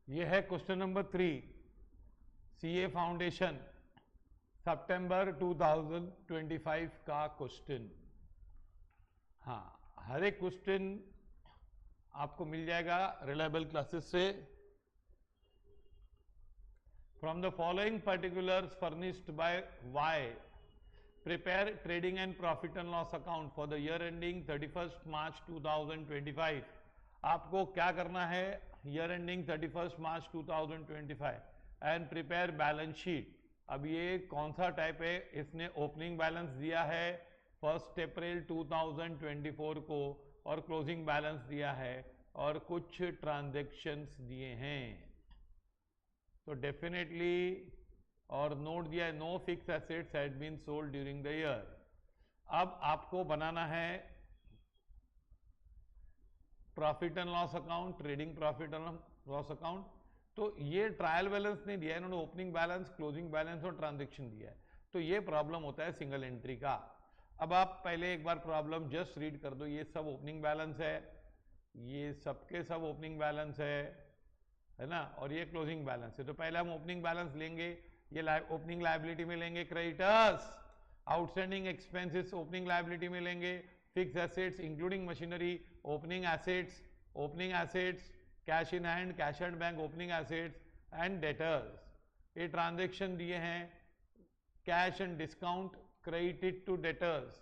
ये है question number 3, CA foundation सितंबर 2025 का क्वेश्चन। हाँ, हर एक क्वेश्चन आपको मिल जाएगा रिलायबल क्लासेस से। From the following particulars furnished by Y, prepare trading and profit and loss account for the year ending 31 March 2025। आपको क्या करना है, year ending 31 March 2025 and prepare balance sheet. अब ये कौन सा टाइप है, इसने ओपनिंग बैलेंस दिया है 1 अप्रैल 2024 को और क्लोजिंग बैलेंस दिया है और कुछ ट्रांजैक्शंस दिए हैं। तो डेफिनेटली और नोट दिया है, no fix assets had been sold during the year. अब आपको बनाना है profit and loss account, trading profit and loss account. तो ये ट्रायल बैलेंस नहीं दिया है इन्होंने, ओपनिंग बैलेंस, क्लोजिंग बैलेंस और ट्रांजैक्शन दिया है। तो ये प्रॉब्लम होता है सिंगल एंट्री का। अब आप पहले एक बार प्रॉब्लम जस्ट रीड कर दो। ये सब ओपनिंग बैलेंस है, ये सबके सब ओपनिंग बैलेंस है ना, और ये क्लोजिंग बैलेंस है। तो पहले हम ओपनिंग बैलेंस लेंगे, ये ओपनिंग लायबिलिटी में लेंगे creditors, outstanding expenses opening liability में लेंगे, fix assets including machinery opening assets, cash in hand, cash and bank opening assets and debtors. ये ट्रांजेक्शन दिए हैं, cash and discount credited to debtors.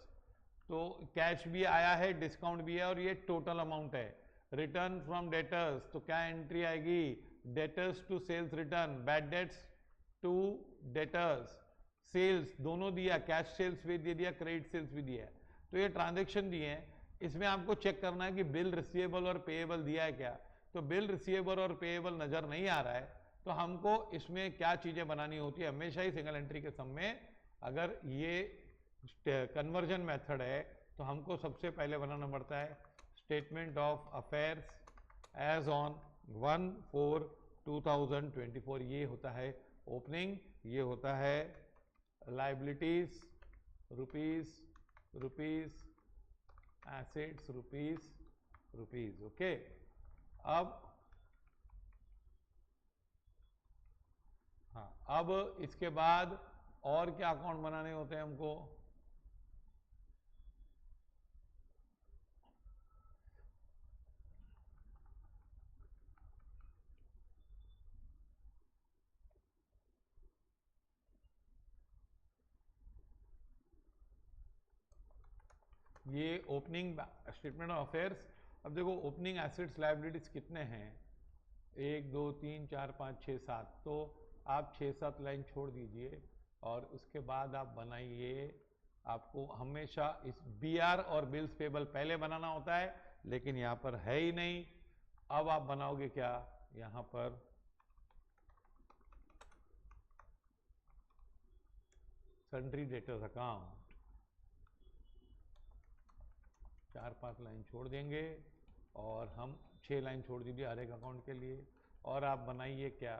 तो कैश भी आया है, डिस्काउंट भी है और ये टोटल अमाउंट है। रिटर्न फ्रॉम डेटर्स, तो क्या एंट्री आएगी, debtors to sales return, bad debts to debtors. Sales दोनों दिया, कैश सेल्स भी दे दिया, क्रेडिट सेल्स भी दिया है। तो ये ट्रांजैक्शन दिए हैं, इसमें आपको चेक करना है कि बिल रिसीवेबल और पेएबल दिया है क्या। तो बिल रिसीवेबल और पेएबल नजर नहीं आ रहा है, तो हमको इसमें क्या चीजें बनानी होती है, हमेशा ही सिंगल एंट्री के सम में अगर ये कन्वर्जन मेथड है तो हमको सबसे पहले बनाना पड़ता है statement of affairs as on 1/4/2024। ये होता है ओपनिंग, ये होता है liabilities rupees assets rupees. Okay, अब हाँ, अब इसके बाद और क्या अकाउंट बनाने होते हैं हमको, ये ओपनिंग स्टेटमेंट ऑफ अफेयर्स। अब देखो ओपनिंग एसेट्स लायबिलिटीज कितने हैं, 1 2 3 4 5 6 7। तो आप 6-7 लाइन छोड़ दीजिए और उसके बाद आप बनाइए। आपको हमेशा इस बीआर और बिल्स पेबल पहले बनाना होता है, लेकिन यहां पर है ही नहीं। अब आप बनाओगे क्या, यहां पर सन्ड्री डेटर्स अकाउंट, 4-5 लाइन छोड़ देंगे और हम 6 लाइन छोड़ दीजिए हर एक अकाउंट के लिए। और आप बनाइए क्या,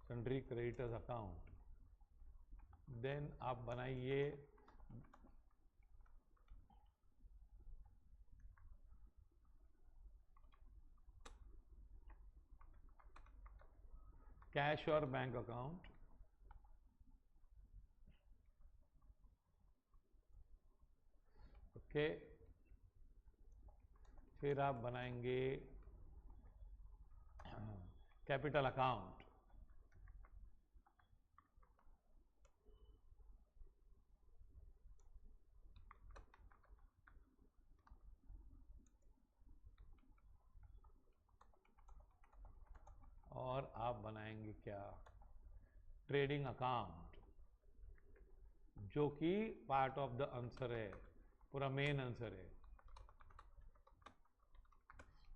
सन्ड्री क्रेडिटर्स अकाउंट। देन आप बनाइए कैश और बैंक अकाउंट। ओके, फिर आप बनाएंगे कैपिटल अकाउंट। और आप बनाएंगे क्या, ट्रेडिंग अकाउंट, जो कि पार्ट ऑफ द आंसर है, पूरा मेन आंसर है।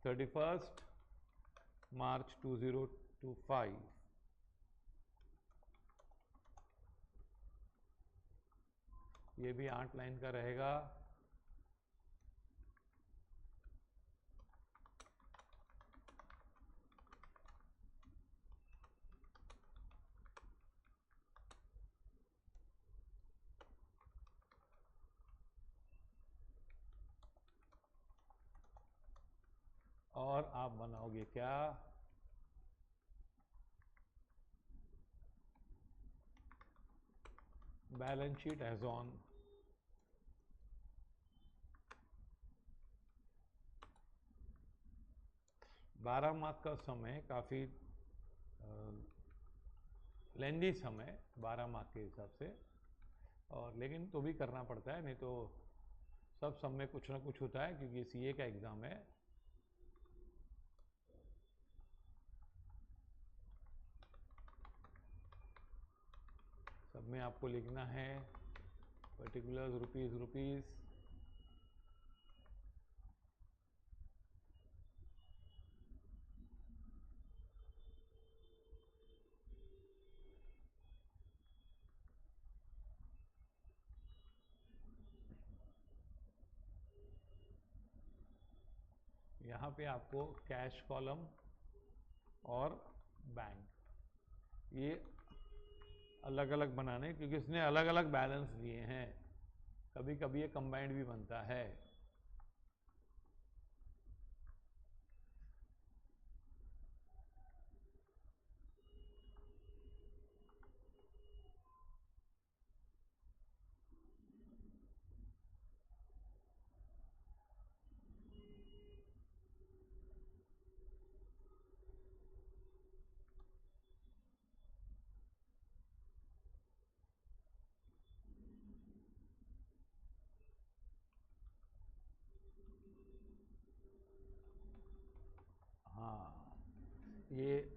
31 मार्च 2025। ये भी 8 लाइन का रहेगा। और आप बनाओगे क्या, बैलेंस शीट एज ऑन बारह मार्क का समय, काफ़ी लेंदी समय 12 मार्क के हिसाब से, और लेकिन तो भी करना पड़ता है, नहीं तो सब सब में कुछ ना कुछ होता है, क्योंकि सीए का एग्ज़ाम है। सब में आपको लिखना है पर्टिकुलर्स, रुपीज़। यहाँ पे आपको कैश कॉलम और बैंक ये अलग अलग बनाने, क्योंकि इसने अलग अलग बैलेंस दिए हैं, कभी कभी ये कंबाइंड भी बनता है। हाँ, ये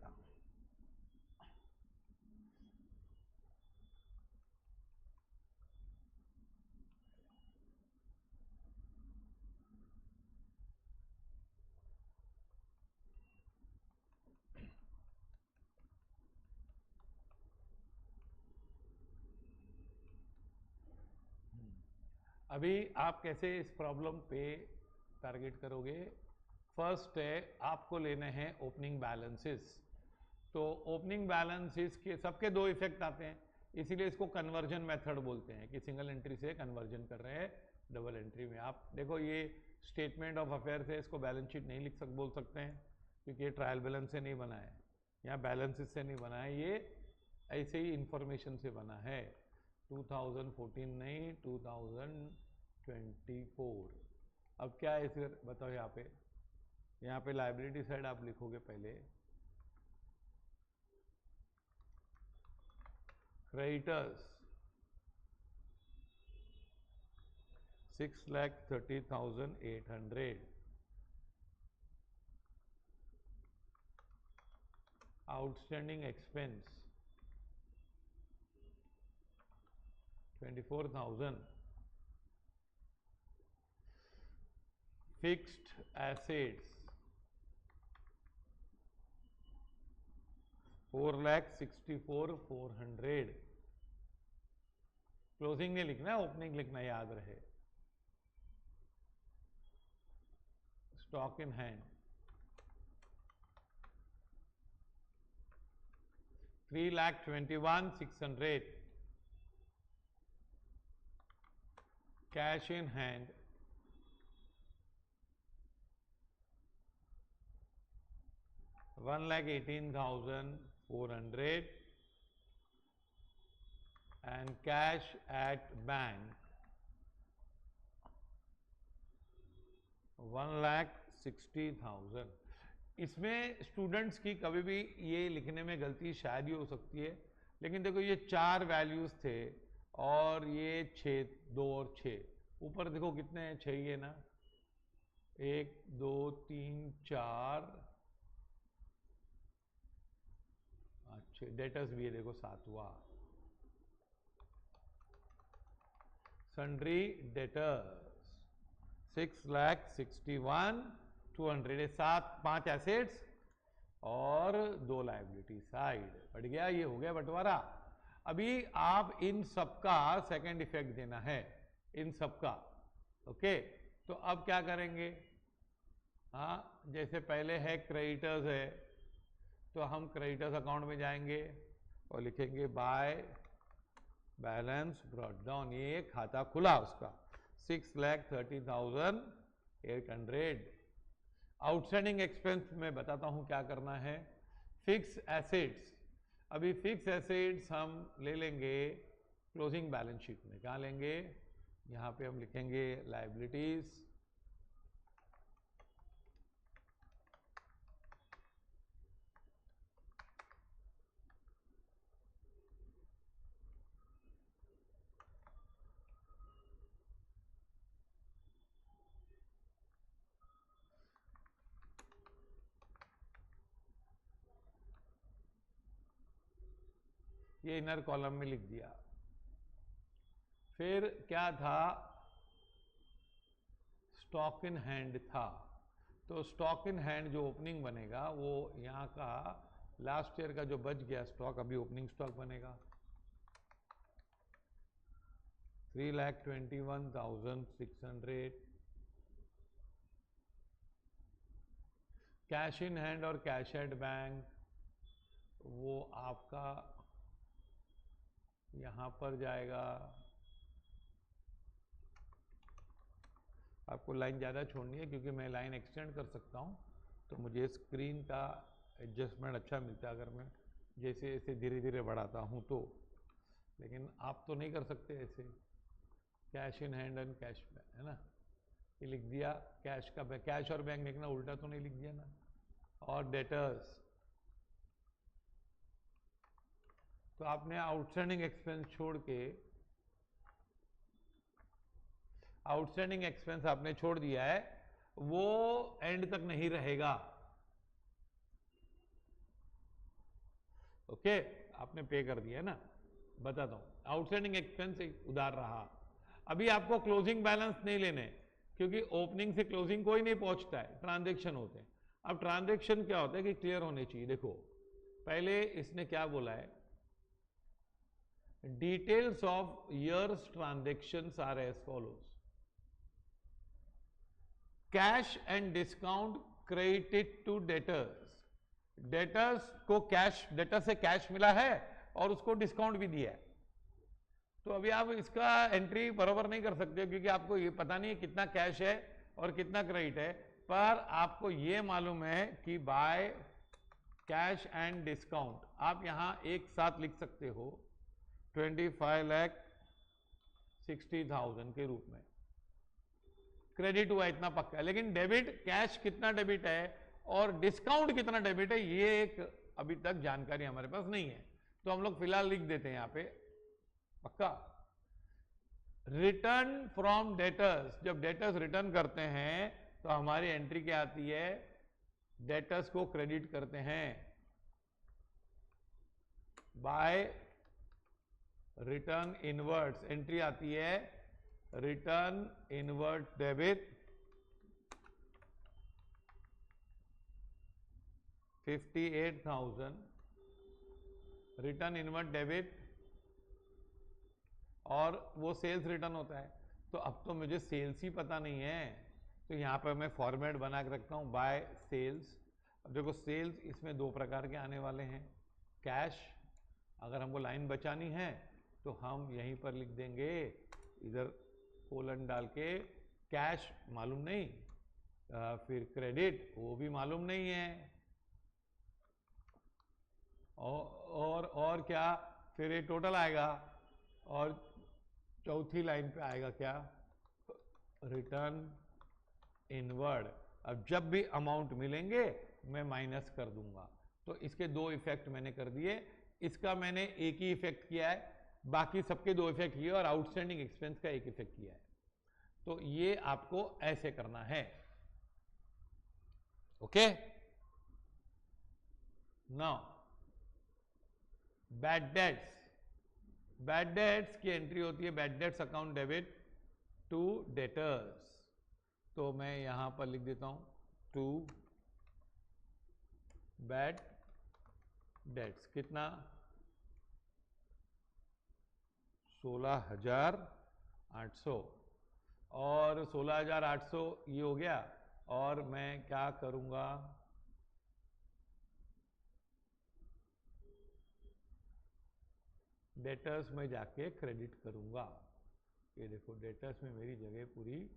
अभी आप कैसे इस प्रॉब्लम पे टारगेट करोगे। फर्स्ट है, आपको लेने हैं ओपनिंग बैलेंसेस। तो ओपनिंग बैलेंसेस के सबके दो इफेक्ट आते हैं, इसीलिए इसको कन्वर्जन मेथड बोलते हैं, कि सिंगल एंट्री से कन्वर्जन कर रहे हैं डबल एंट्री में। आप देखो ये स्टेटमेंट ऑफ अफेयर्स है, इसको बैलेंस शीट नहीं बोल सकते हैं, क्योंकि ये ट्रायल बैलेंस से नहीं बना है, यहाँ बैलेंसेस से नहीं बना है, ये ऐसे ही इंफॉर्मेशन से बना है। 2014 नहीं, 2024। अब क्या है फिर बताओ, यहाँ पे लाइबिलिटी साइड आप लिखोगे पहले creditors 6,30,800, outstanding expense 24,000, fixed assets 4,64,400। Closing नहीं लिखना, ओपनिंग लिखना, याद रहे। Stock in hand 3,21,600, cash in hand 1,18,400, and cash at bank 1,60,000। इसमें स्टूडेंट्स की कभी भी ये लिखने में गलती शायद ही हो सकती है, लेकिन देखो ये 4 वैल्यूज थे और ये 6, 2 और 6, ऊपर देखो कितने हैं, 6 ही है ना, 1 2 3 4, अच्छा डेटर्स भी है देखो 7वां, सन्ड्री डेटर्स 6,61,200, 5 एसेट्स और 2 लायबिलिटी साइड। बढ़ गया, ये हो गया बंटवारा। अभी आप इन सबका सेकंड इफेक्ट देना है, इन सबका। ओके, तो अब क्या करेंगे, हाँ जैसे पहले है क्रेडिटर्स है, तो हम क्रेडिटर्स अकाउंट में जाएंगे और लिखेंगे बाय बैलेंस ब्रॉट डाउन, ये खाता खुला उसका 6,30,800। आउटस्टैंडिंग एक्सपेंस मैं बताता हूं क्या करना है। फिक्स एसेट्स, अभी फिक्स एसेट्स हम ले लेंगे क्लोजिंग बैलेंस शीट में। क्या लेंगे? यहां पे हम लिखेंगे लायबिलिटीज, ये इनर कॉलम में लिख दिया। फिर क्या था? स्टॉक इन हैंड था, तो स्टॉक इन हैंड जो ओपनिंग बनेगा वो यहाँ का लास्ट ईयर का जो बच गया स्टॉक, अभी ओपनिंग स्टॉक बनेगा 3,21,600। कैश इन हैंड और कैश एट बैंक वो आपका यहाँ पर जाएगा। आपको लाइन ज़्यादा छोड़नी है क्योंकि मैं लाइन एक्सटेंड कर सकता हूँ, तो मुझे स्क्रीन का एडजस्टमेंट अच्छा मिलता है अगर मैं जैसे ऐसे धीरे धीरे बढ़ाता हूँ तो, लेकिन आप तो नहीं कर सकते ऐसे। Cash in hand and cash bank है ना, ये लिख दिया। कैश का कैश और बैंक लिखना उल्टा तो नहीं लिख दिया ना। और डेटर्स, तो आपने आउटस्टैंडिंग एक्सपेंस छोड़ के, आउटस्टैंडिंग एक्सपेंस आपने छोड़ दिया है, वो एंड तक नहीं रहेगा। ओके, आपने पे कर दिया है ना। बताता हूं, आउटस्टैंडिंग एक्सपेंस उधार रहा। अभी आपको क्लोजिंग बैलेंस नहीं लेने, क्योंकि ओपनिंग से क्लोजिंग कोई नहीं पहुंचता है, ट्रांजैक्शन होते हैं। अब ट्रांजैक्शन क्या होता है कि क्लियर होने चाहिए। देखो पहले इसने क्या बोला है, details of year's transactions are as follows. Cash and discount credited to debtors, debtors को कैश, डेटर से कैश मिला है और उसको डिस्काउंट भी दिया है। तो अभी आप इसका एंट्री बराबर नहीं कर सकते क्योंकि आपको ये पता नहीं है कितना कैश है और कितना क्रेडिट है, पर आपको ये मालूम है कि बाय कैश एंड डिस्काउंट आप यहां एक साथ लिख सकते हो 25,60,000 के रूप में क्रेडिट हुआ, इतना पक्का है। लेकिन डेबिट, कैश कितना डेबिट है और डिस्काउंट कितना डेबिट है, ये एक अभी तक जानकारी हमारे पास नहीं है, तो हम लोग फिलहाल लिख देते हैं यहां पे पक्का। रिटर्न फ्रॉम डेटर्स, जब डेटर्स रिटर्न करते हैं तो हमारी एंट्री क्या आती है, डेटर्स को क्रेडिट करते हैं बाय रिटर्न इनवर्ड्स, एंट्री आती है return inward debit 58,000, return inward debit, और वो सेल्स रिटर्न होता है। तो अब तो मुझे सेल्स ही पता नहीं है, तो यहाँ पर मैं फॉर्मेट बना के रखता हूँ बाय सेल्स। अब देखो सेल्स इसमें दो प्रकार के आने वाले हैं। कैश, अगर हमको लाइन बचानी है तो हम यहीं पर लिख देंगे, इधर कोलन डाल के, कैश मालूम नहीं, फिर क्रेडिट वो भी मालूम नहीं है, और क्या, फिर ये टोटल आएगा, और चौथी लाइन पे आएगा क्या, रिटर्न इनवर्ड। अब जब भी अमाउंट मिलेंगे मैं माइनस कर दूंगा। तो इसके दो इफेक्ट मैंने कर दिए, इसका मैंने एक ही इफेक्ट किया है, बाकी सबके दो इफेक्ट किए, और आउटस्टैंडिंग एक्सपेंस का एक इफेक्ट किया है। तो ये आपको ऐसे करना है। Okay, now bad debts, bad debts की एंट्री होती है bad debts account debit to debtors. तो मैं यहां पर लिख देता हूं टू बैड डेट्स, कितना, 16,800, और 16,800 ये हो गया। और मैं क्या करूंगा, डेटर्स में जाके क्रेडिट करूंगा। ये देखो डेटर्स में मेरी जगह पूरी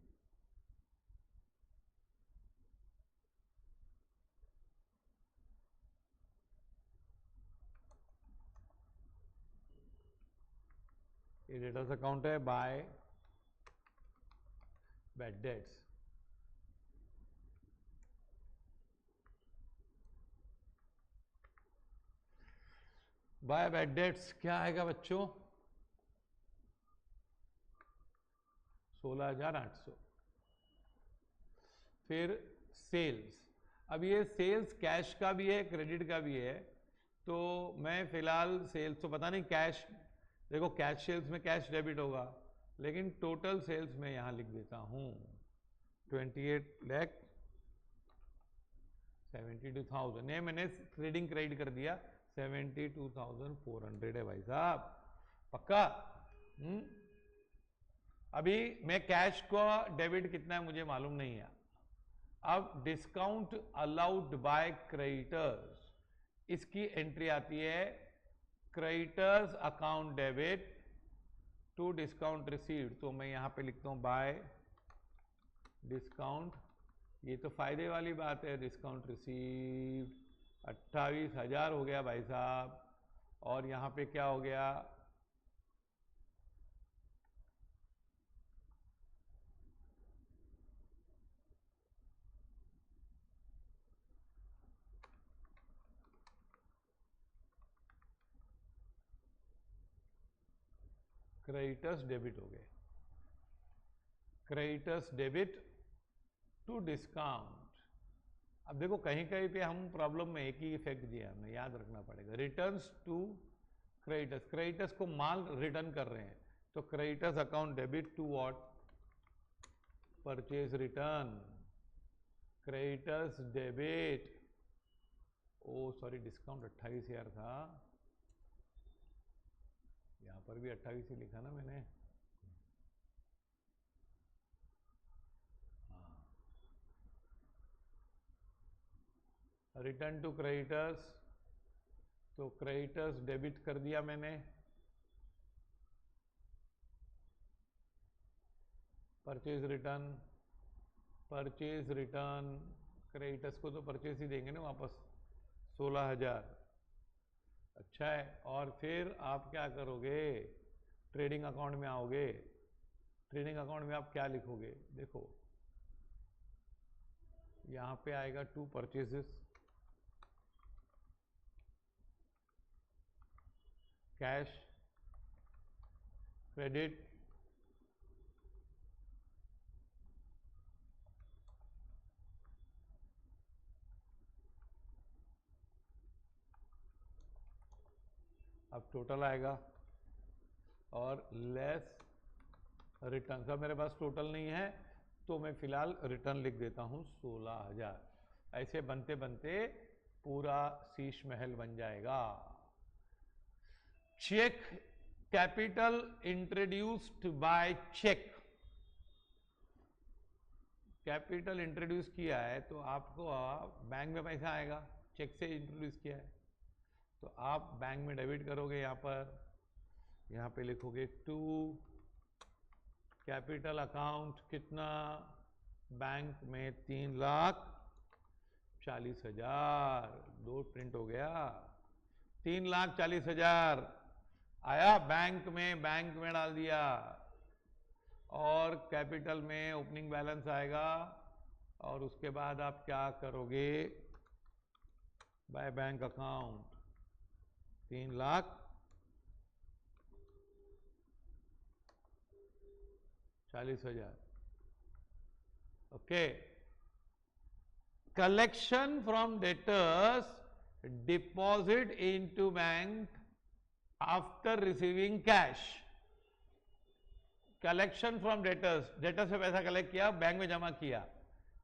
ये डेटर्स अकाउंट है by bad debts. By bad debts क्या आएगा बच्चों? 16,800। फिर सेल्स, अब ये सेल्स कैश का भी है क्रेडिट का भी है, तो मैं फिलहाल सेल्स तो पता नहीं, कैश देखो कैश सेल्स में कैश डेबिट होगा, लेकिन टोटल सेल्स में यहां लिख देता हूं 28,72,000। ने मैंने ट्रेडिंग क्रेडिट कर दिया 72,400 है भाई साहब, पक्का। अभी मैं कैश का डेबिट कितना है मुझे मालूम नहीं है। अब डिस्काउंट अलाउड बाय क्रेडिटर्स, इसकी एंट्री आती है creditors account debit to discount received, तो मैं यहां पे लिखता हूं बाय डिस्काउंट, ये तो फायदे वाली बात है, डिस्काउंट रिसीव्ड 28,000 हो गया भाई साहब। और यहां पे क्या हो गया, क्रेडिटर्स डेबिट हो गए, क्रेडिटर्स डेबिट टू डिस्काउंट। अब देखो कहीं कहीं पे हम प्रॉब्लम में एक ही इफेक्ट दिया, हमें याद रखना पड़ेगा। रिटर्न्स टू क्रेडिटर्स, क्रेडिटर्स को माल रिटर्न कर रहे हैं, तो creditors account debit to what, purchase return, creditors debit, oh sorry discount 28,000 था, यहां पर भी 28 ही लिखा ना मैंने, रिटर्न टू क्रेडिटर्स, तो क्रेडिटर्स डेबिट कर दिया मैंने, purchase return, purchase return, creditors को तो परचेज ही देंगे ना वापस 16,000, अच्छा है। और फिर आप क्या करोगे, ट्रेडिंग अकाउंट में आओगे, ट्रेडिंग अकाउंट में आप क्या लिखोगे, देखो यहां पे आएगा टू परचेजेस, कैश क्रेडिट, अब टोटल आएगा और लेस रिटर्न। अब मेरे पास टोटल नहीं है तो मैं फिलहाल रिटर्न लिख देता हूं 16,000। ऐसे बनते बनते पूरा शीश महल बन जाएगा। Cheque capital introduced by cheque, capital introduce किया है तो आपको बैंक में पैसा आएगा, चेक से इंट्रोड्यूस किया है तो आप बैंक में डेबिट करोगे, यहाँ पे लिखोगे टू कैपिटल अकाउंट, कितना, बैंक में 3,40,000, दो प्रिंट हो गया, 3,40,000 आया बैंक में डाल दिया, और कैपिटल में ओपनिंग बैलेंस आएगा, और उसके बाद आप क्या करोगे, by bank account 3,40,000, okay. Collection from debtors deposit into bank after receiving cash, collection from debtors, debtor से पैसा कलेक्ट किया, बैंक में जमा किया,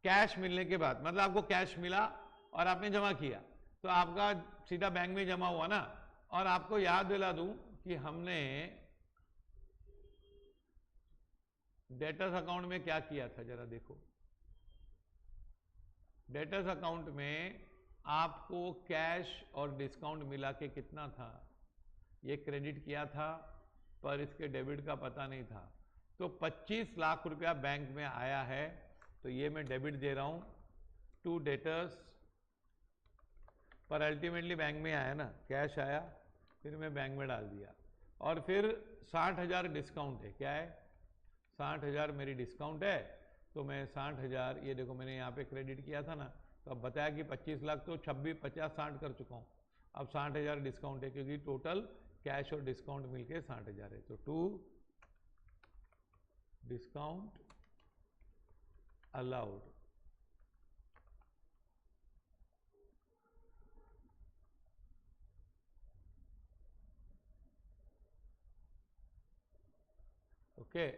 कैश मिलने के बाद, मतलब आपको कैश मिला और आपने जमा किया तो आपका सीधा बैंक में जमा हुआ ना। और आपको याद दिला दूं कि हमने डेटर्स अकाउंट में क्या किया था, जरा देखो, डेटर्स अकाउंट में आपको कैश और डिस्काउंट मिला के कितना था, ये क्रेडिट किया था पर इसके डेबिट का पता नहीं था, तो 25 लाख रुपया बैंक में आया है तो ये मैं डेबिट दे रहा हूं टू डेटर्स, पर अल्टीमेटली बैंक में आया ना, कैश आया फिर मैं बैंक में डाल दिया, और फिर 60,000 डिस्काउंट है, क्या है 60,000 मेरी डिस्काउंट है, तो मैं 60,000, ये देखो मैंने यहाँ पे क्रेडिट किया था ना, तो अब बताया कि 25 लाख तो 26, 50, 60 कर चुका हूँ, अब 60,000 डिस्काउंट है क्योंकि टोटल कैश और डिस्काउंट मिलके 60,000 है, तो 2 discount allowed, okay.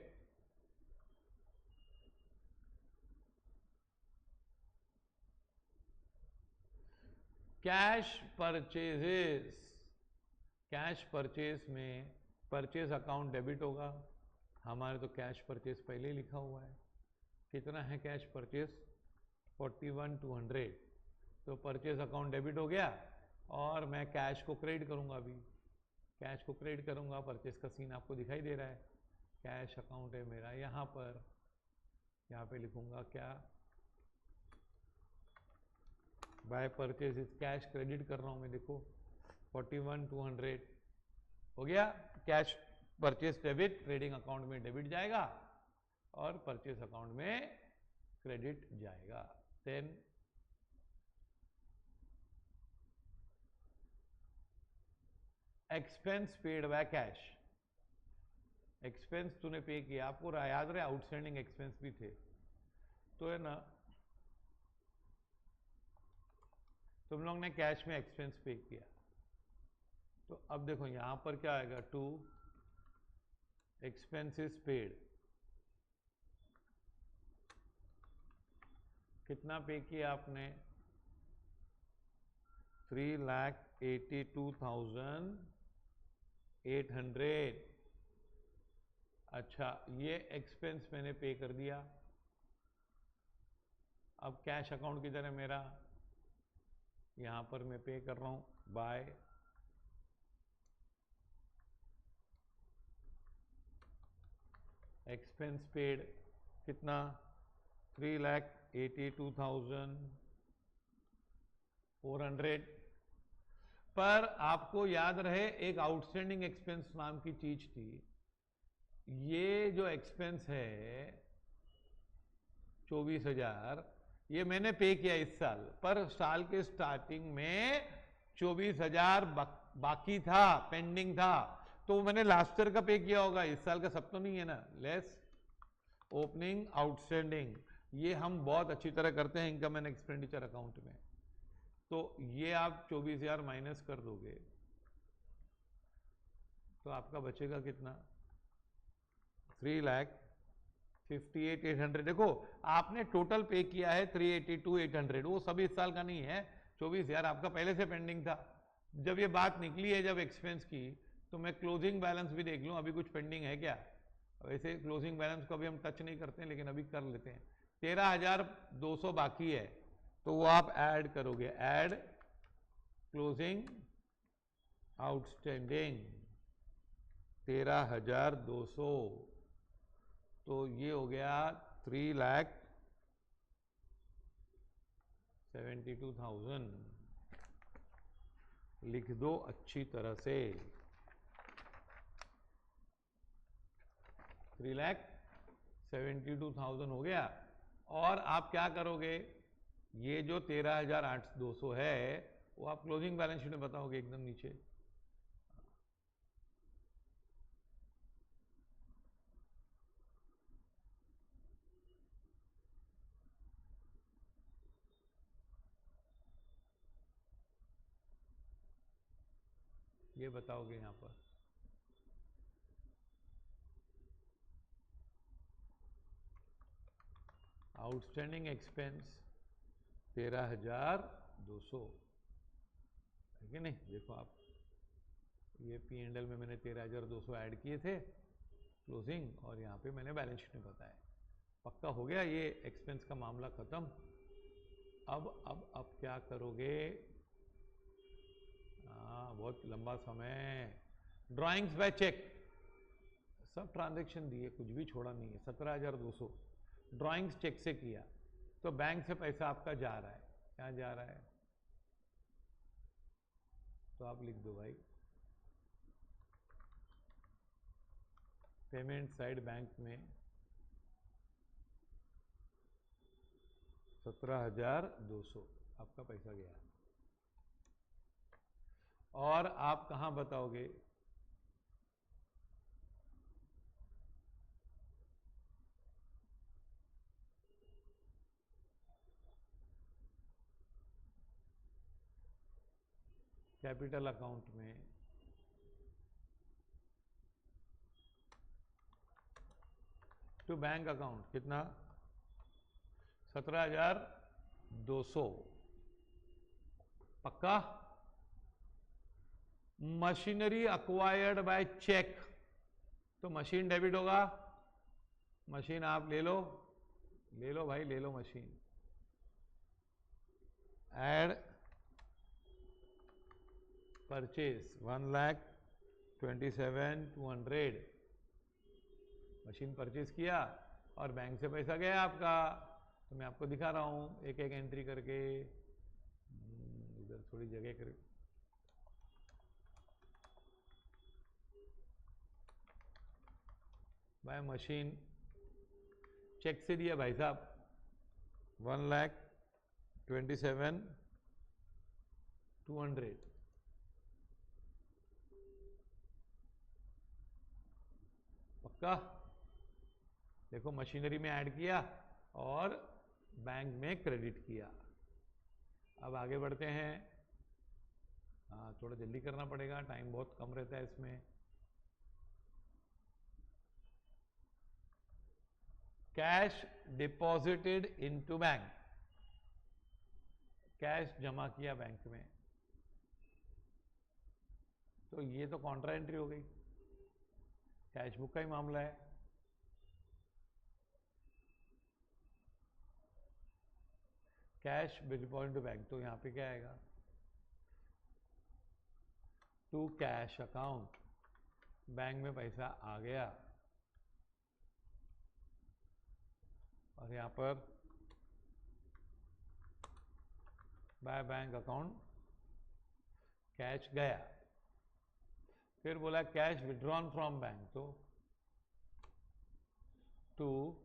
Cash purchases, cash purchase में परचेज अकाउंट डेबिट होगा, हमारे तो कैश परचेज पहले ही लिखा हुआ है, कितना है कैश परचेज 41,200, तो परचेज अकाउंट डेबिट हो गया और मैं कैश को क्रेडिट करूंगा, अभी कैश को क्रेडिट करूंगा, परचेज का सीन आपको दिखाई दे रहा है, कैश अकाउंट है मेरा यहाँ पर, यहाँ पे लिखूंगा क्या, by purchase is cash credit कर रहा हूं मैं, देखो 41,200 हो गया, cash purchase debit, trading account में डेबिट जाएगा और परचेज अकाउंट में क्रेडिट जाएगा। Then expense paid by cash, expense तूने पे किया, आपको याद रहे आउटस्टैंडिंग एक्सपेंस भी थे, तो है ना तुम लोग ने कैश में एक्सपेंस पे किया, तो अब देखो यहां पर क्या आएगा, 2 एक्सपेंसेस पेड, कितना पे किया आपने 3,82,800, अच्छा ये एक्सपेंस मैंने पे कर दिया, अब कैश अकाउंट किधर है मेरा, यहां पर मैं पे कर रहा हूं बाय एक्सपेंस पेड, कितना 3,82,400, पर आपको याद रहे एक आउटस्टैंडिंग एक्सपेंस नाम की चीज थी, ये जो एक्सपेंस है 24,000 ये मैंने पे किया इस साल, पर साल के स्टार्टिंग में 24,000 बाकी था, पेंडिंग था, तो मैंने लास्ट ईयर का पे किया होगा, इस साल का सब तो नहीं है ना, लेस ओपनिंग आउटस्टैंडिंग, ये हम बहुत अच्छी तरह करते हैं इनकम एंड एक्सपेंडिचर अकाउंट में, तो ये आप 24,000 माइनस कर दोगे तो आपका बचेगा कितना 3,58,800, देखो आपने टोटल पे किया है 3,82,800, वो सभी इस साल का नहीं है, 24,000 आपका पहले से पेंडिंग था, जब ये बात निकली है जब एक्सपेंस की, तो मैं क्लोजिंग बैलेंस भी देख लूं अभी कुछ पेंडिंग है क्या, वैसे क्लोजिंग बैलेंस को अभी हम टच नहीं करते हैं लेकिन अभी कर लेते हैं, 13,200 बाकी है, तो वो आप ऐड करोगे, ऐड क्लोजिंग आउटस्टैंडिंग 13,200, तो ये हो गया 3,72,000, लिख दो अच्छी तरह से, 3,72,000 हो गया, और आप क्या करोगे, ये जो 13,200 है वो आप क्लोजिंग बैलेंस शीट में बताओगे एकदम नीचे, ये बताओगे यहां पर, आउटस्टैंडिंग एक्सपेंस 13,200 है कि नहीं, देखो आप ये P&L में मैंने 13,200 ऐड किए थे क्लोजिंग, और यहाँ पे मैंने बैलेंस शीट में बताया, पक्का हो गया ये एक्सपेंस का मामला खत्म। अब क्या करोगे, बहुत लंबा समय, ड्राइंग्स बाय चेक, सब ट्रांजैक्शन दिए, कुछ भी छोड़ा नहीं है, 17,200 ड्राइंग्स चेक से किया, तो बैंक से पैसा आपका जा रहा है, क्या जा रहा है, तो आप लिख दो भाई पेमेंट साइड बैंक में 17,200 आपका पैसा गया। और आप कहां बताओगे? कैपिटल अकाउंट में टू बैंक अकाउंट कितना? 17,200 पक्का। मशीनरी अक्वायर्ड बाय चेक, तो मशीन डेबिट होगा। मशीन आप ले लो भाई, ले लो machine. Add purchase 1,27,200 machine purchase किया और बैंक से पैसा गया आपका। तो मैं आपको दिखा रहा हूं एक एक एंट्री करके। इधर थोड़ी जगह कर, भाई मशीन चेक से दिया भाई साहब 1,27,200। पक्का। देखो मशीनरी में ऐड किया और बैंक में क्रेडिट किया। अब आगे बढ़ते हैं। हाँ थोड़ा जल्दी करना पड़ेगा, टाइम बहुत कम रहता है इसमें। Cash deposited into bank, cash जमा किया बैंक में, तो ये तो कॉन्ट्रा एंट्री हो गई, कैश बुक का ही मामला है। कैश डिपॉजिट टू बैंक, तो यहां पे क्या आएगा? टू कैश अकाउंट, बैंक में पैसा आ गया और यहां पर बाय बैंक अकाउंट कैश गया। फिर बोला कैश विड्रॉन फ्रॉम बैंक, तो टू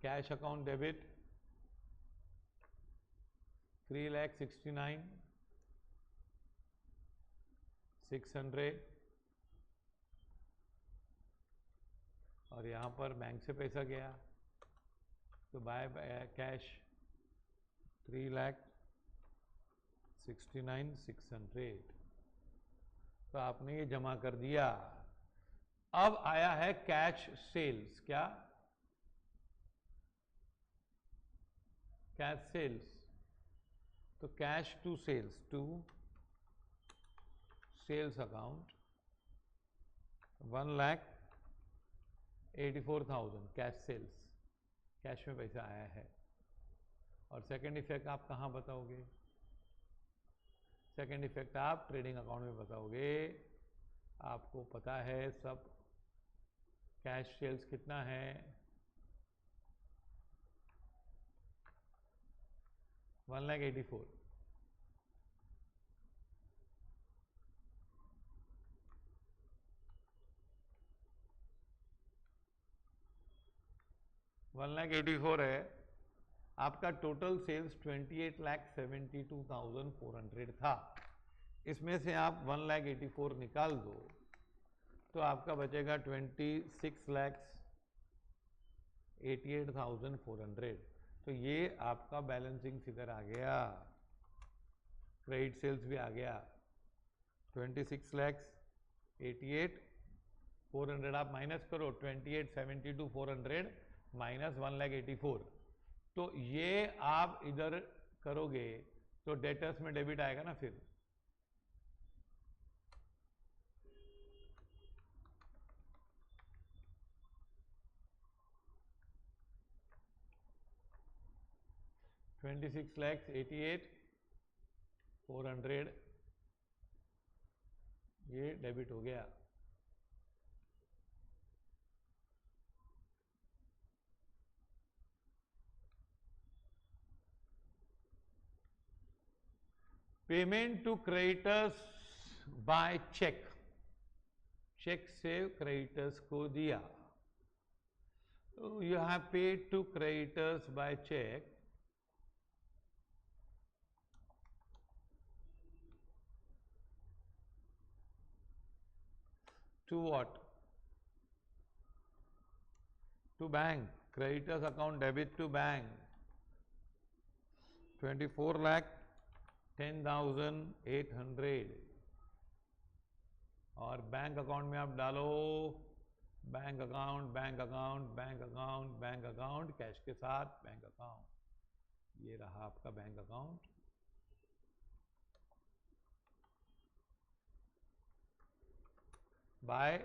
कैश अकाउंट डेबिट 3,69,600 और यहां पर बैंक से पैसा गया तो बाय कैश 3,69,600, तो आपने ये जमा कर दिया। अब आया है कैश सेल्स। क्या? कैश सेल्स, तो cash to sales, to sales account 1,84,000 cash sales, cash में पैसा आया है। और सेकंड इफेक्ट आप कहां बताओगे? सेकंड इफेक्ट आप ट्रेडिंग अकाउंट में बताओगे। आपको पता है सब कैश सेल्स कितना है? 1,84,000। 1,84,000 है। आपका टोटल सेल्स 28,72,400 था। इसमें से आप 1,84,000 निकाल दो तो आपका बचेगा 26,88,400। तो ये आपका बैलेंसिंग फिगर आ गया, क्रेडिट सेल्स भी आ गया। 26,88,400 आप माइनस करो, 28,72,400 माइनस 1,84,000, तो ये आप इधर करोगे तो डेटर्स में डेबिट आएगा ना। फिर $26,88,400 ये डेबिट हो गया। Payment to creditors by cheque, cheque से क्रेडिटर्स को दिया, you have paid to creditors by cheque to what? To bank. Creditors account debit to bank. 24 lakh 10,800 और बैंक अकाउंट में आप डालो bank account, bank account, bank account, bank account, cash के साथ bank account, ये रहा आपका बैंक अकाउंट। बाय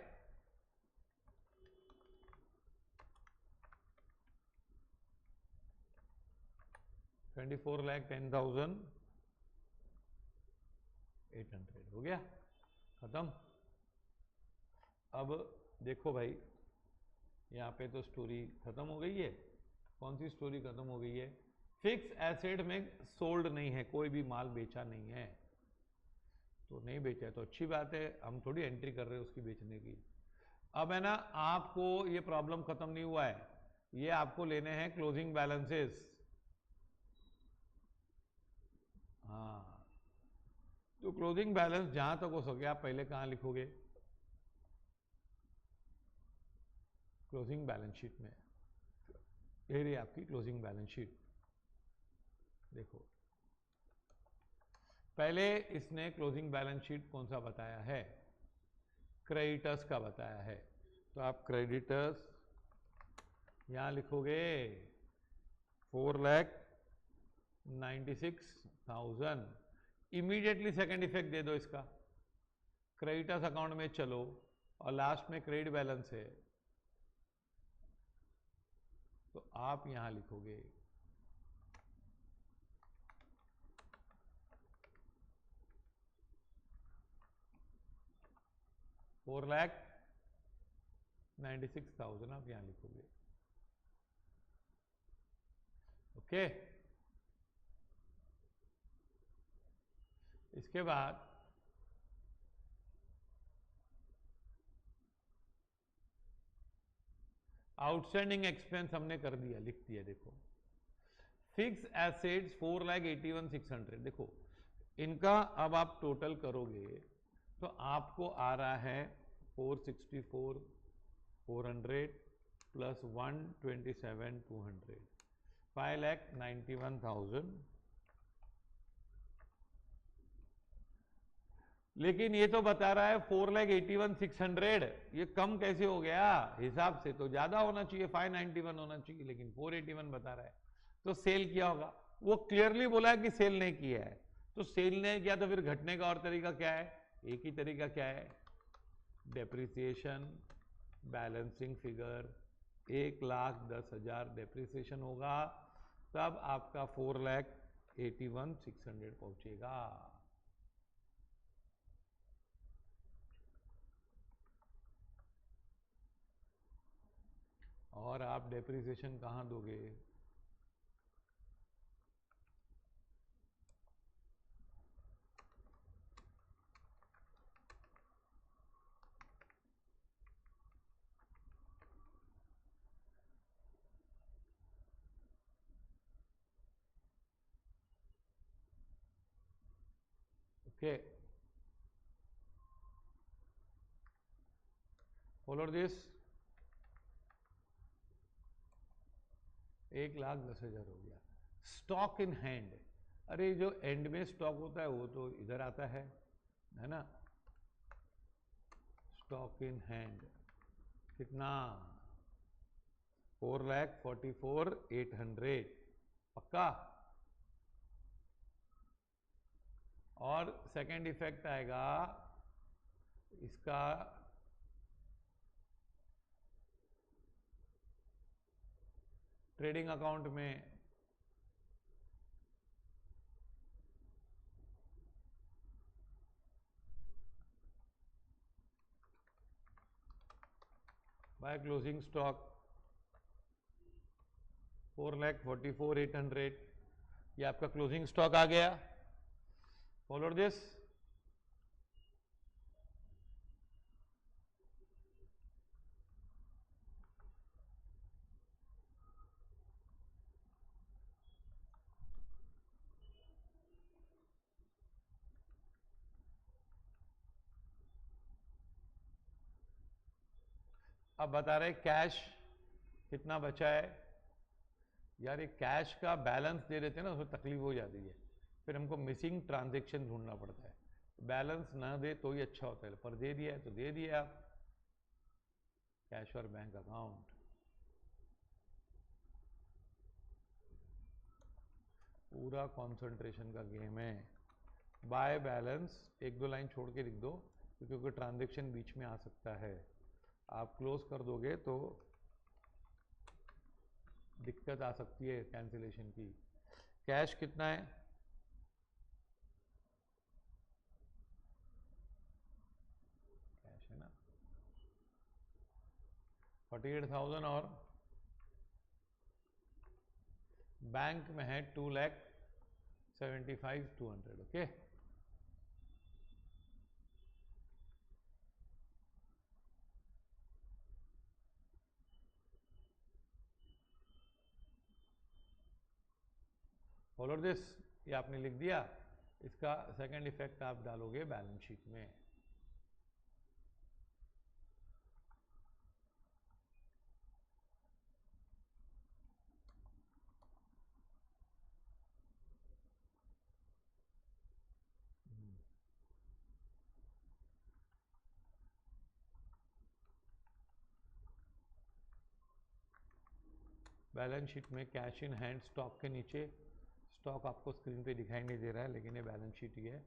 24,10,800 हो गया, खत्म। अब देखो भाई, यहाँ पे तो स्टोरी खत्म हो गई है। कौन सी स्टोरी खत्म हो गई है? फिक्स एसेट में सोल्ड नहीं है, कोई भी माल बेचा नहीं है, तो नहीं बेचा है तो अच्छी बात है, हम थोड़ी एंट्री कर रहे हैं उसकी बेचने की। अब है ना, आपको ये प्रॉब्लम खत्म नहीं हुआ है, ये आपको लेने हैं क्लोजिंग बैलेंसेस। हाँ, तो क्लोजिंग बैलेंस जहां तक हो सके आप पहले कहां लिखोगे? क्लोजिंग बैलेंस शीट में। ये रही आपकी क्लोजिंग बैलेंस शीट। देखो, पहले इसने क्लोजिंग बैलेंस शीट कौन सा बताया है? क्रेडिटर्स का बताया है, तो आप क्रेडिटर्स यहां लिखोगे 4,96,000। इमीडिएटली सेकंड इफेक्ट दे दो इसका, क्रेडिटर्स अकाउंट में चलो और लास्ट में क्रेडिट बैलेंस है, तो आप यहां लिखोगे 4,96,000 आप यहां लिखोगे। ओके, इसके बाद आउटस्टैंडिंग एक्सपेंस हमने कर दिया, लिख दिया। देखो, फिक्स एसेट्स 4,81,600। देखो, इनका अब आप टोटल करोगे तो आपको आ रहा है 464,400 प्लस 127,200, 5,91,000। लेकिन ये तो बता रहा है 4,81,600, ये कम कैसे हो गया? हिसाब से तो ज्यादा होना चाहिए, 591 होना चाहिए, लेकिन 481 बता रहा है। तो सेल किया होगा, वो क्लियरली बोला है कि सेल नहीं किया है, तो सेल नहीं किया तो फिर घटने का और तरीका क्या है? एक ही तरीका क्या है? डेप्रिसिएशन, बैलेंसिंग फिगर 1,10,000 डेप्रिसिएशन होगा, तब आपका 4,81,600 पहुंचेगा। और आप डेप्रिसिएशन कहां दोगे? Okay, follow this. 1,10,000 हो गया। स्टॉक इन हैंड, अरे जो एंड में स्टॉक होता है वो तो इधर आता है ना? स्टॉक इन हैंड कितना? 4,44,800 पक्का। और सेकंड इफेक्ट आएगा इसका ट्रेडिंग अकाउंट में, बाय क्लोजिंग स्टॉक 4,44,800, ये आपका क्लोजिंग स्टॉक आ गया। Follow this. अब बता रहे कैश कितना बचा है। यार ये कैश का बैलेंस दे देते हैं ना, उसमें तकलीफ हो जाती है, फिर हमको मिसिंग ट्रांजेक्शन ढूंढना पड़ता है। बैलेंस ना दे तो ही अच्छा होता है, पर दे दिया है तो दे दिया आप। कैश और बैंक अकाउंट, पूरा कंसंट्रेशन का गेम है। बाय बैलेंस एक दो लाइन छोड़ के लिख दो, क्योंकि ट्रांजेक्शन बीच में आ सकता है। आप क्लोज कर दोगे तो दिक्कत आ सकती है कैंसिलेशन की। कैश कितना है? कैश है ना 48,000 और बैंक में है 2,75,200। Okay, follow this. ये आपने लिख दिया, इसका सेकंड इफेक्ट आप डालोगे बैलेंस शीट में। बैलेंस शीट में कैश इन हैंड स्टॉक के नीचे, स्टॉक आपको स्क्रीन पे दिखाई नहीं दे रहा है, लेकिन ये बैलेंस शीट ही है,